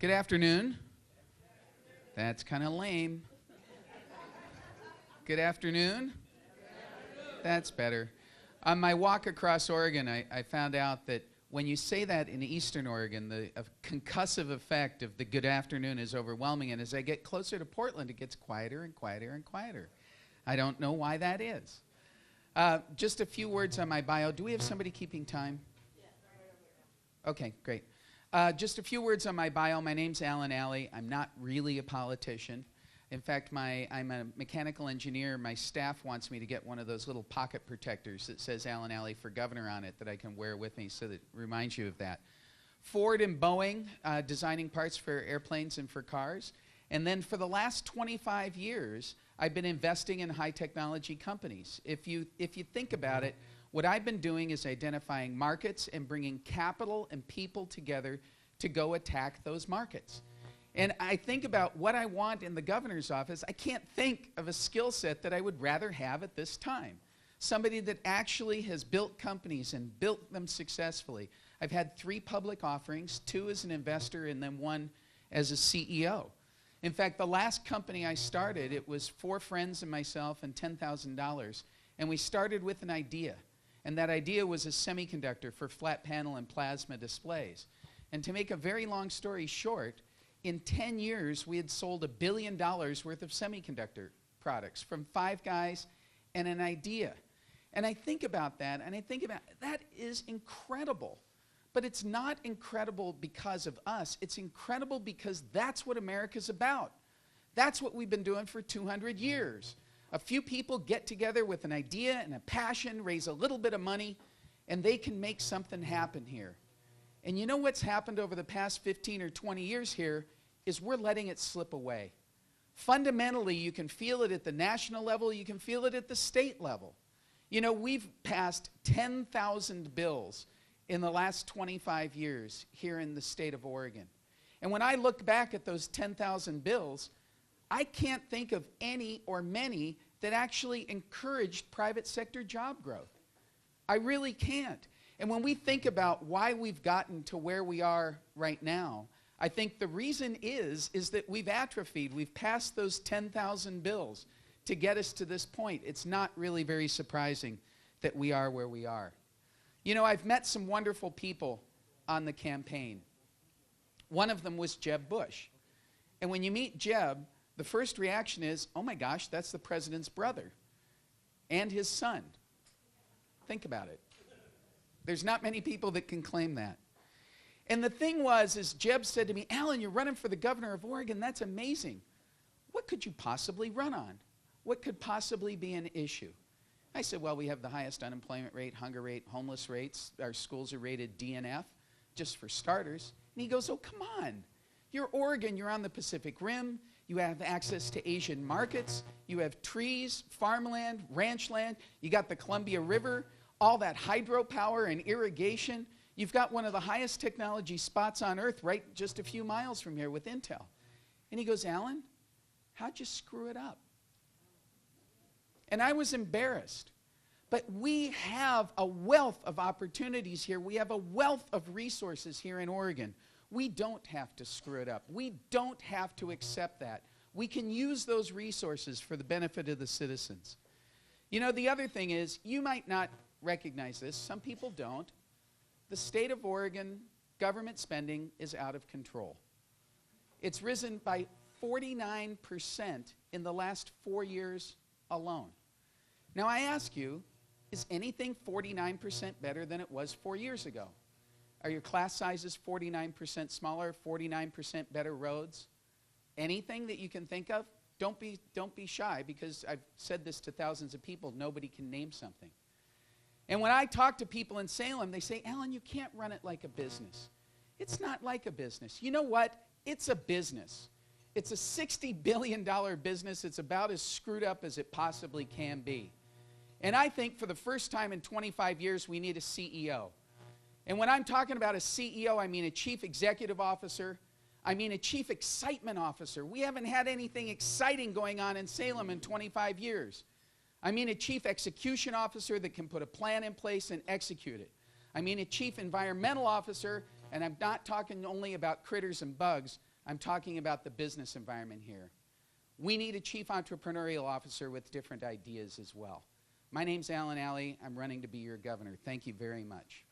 Good afternoon. That's kind of lame. Good afternoon. That's better. On my walk across Oregon, I found out that when you say that in Eastern Oregon, the concussive effect of the good afternoon is overwhelming, and as I get closer to Portland, it gets quieter and quieter and quieter. I don't know why that is. Just a few words on my bio. Do we have somebody keeping time? Okay, great. Just a few words on my bio. My name's Alan Alley. I'm not really a politician. In fact, I'm a mechanical engineer. My staff wants me to get one of those little pocket protectors that says Alan Alley for governor on it that I can wear with me so that it reminds you of that. Ford and Boeing, designing parts for airplanes and for cars. And then for the last 25 years, I've been investing in high technology companies. If you think about it, what I've been doing is identifying markets and bringing capital and people together to go attack those markets. And I think about what I want in the governor's office. I can't think of a skill set that I would rather have at this time. Somebody that actually has built companies and built them successfully. I've had 3 public offerings, 2 as an investor and then 1 as a CEO. In fact, the last company I started, it was 4 friends and myself and $10,000. And we started with an idea. And that idea was a semiconductor for flat panel and plasma displays. And to make a very long story short, in 10 years, we had sold $1 billion worth of semiconductor products from 5 guys and an idea. And I think about that, and I think about, that is incredible. But it's not incredible because of us. It's incredible because that's what America's about. That's what we've been doing for 200 years. A few people get together with an idea and a passion, raise a little bit of money, and they can make something happen here. And you know what's happened over the past 15 or 20 years here is we're letting it slip away. Fundamentally, you can feel it at the national level, you can feel it at the state level. You know, we've passed 10,000 bills in the last 25 years here in the state of Oregon. And when I look back at those 10,000 bills, I can't think of any or many that actually encouraged private sector job growth. I really can't. And when we think about why we've gotten to where we are right now, I think the reason is that we've atrophied. We've passed those 10,000 bills to get us to this point. It's not really very surprising that we are where we are. You know, I've met some wonderful people on the campaign. One of them was Jeb Bush. And when you meet Jeb, the first reaction is, oh my gosh, that's the president's brother and his son. Think about it. There's not many people that can claim that. And the thing was, is Jeb said to me, Alan, you're running for the governor of Oregon. That's amazing. What could you possibly run on? What could possibly be an issue? I said, well, we have the highest unemployment rate, hunger rate, homeless rates. Our schools are rated D and F, just for starters. And he goes, oh, come on. You're Oregon. You're on the Pacific Rim. You have access to Asian markets. You have trees, farmland, ranch land. You got the Columbia River, all that hydropower and irrigation. You've got one of the highest technology spots on earth right just a few miles from here with Intel. And he goes, Alan, how'd you screw it up? And I was embarrassed. But we have a wealth of opportunities here. We have a wealth of resources here in Oregon. We don't have to screw it up. We don't have to accept that. We can use those resources for the benefit of the citizens. You know, the other thing is, you might not recognize this. Some people don't. The state of Oregon government spending is out of control. It's risen by 49% in the last 4 years alone. Now I ask you, is anything 49% better than it was 4 years ago? Are your class sizes 49% smaller, 49% better roads? Anything that you can think of? Don't be shy, because I've said this to thousands of people. Nobody can name something. And when I talk to people in Salem, they say, Alan, you can't run it like a business. It's not like a business. You know what? It's a business. It's a $60 billion business. It's about as screwed up as it possibly can be. And I think for the first time in 25 years, we need a CEO. And when I'm talking about a CEO, I mean a chief executive officer. I mean a chief excitement officer. We haven't had anything exciting going on in Salem in 25 years. I mean a chief execution officer that can put a plan in place and execute it. I mean a chief environmental officer, and I'm not talking only about critters and bugs. I'm talking about the business environment here. We need a chief entrepreneurial officer with different ideas as well. My name's Alan Alley. I'm running to be your governor. Thank you very much.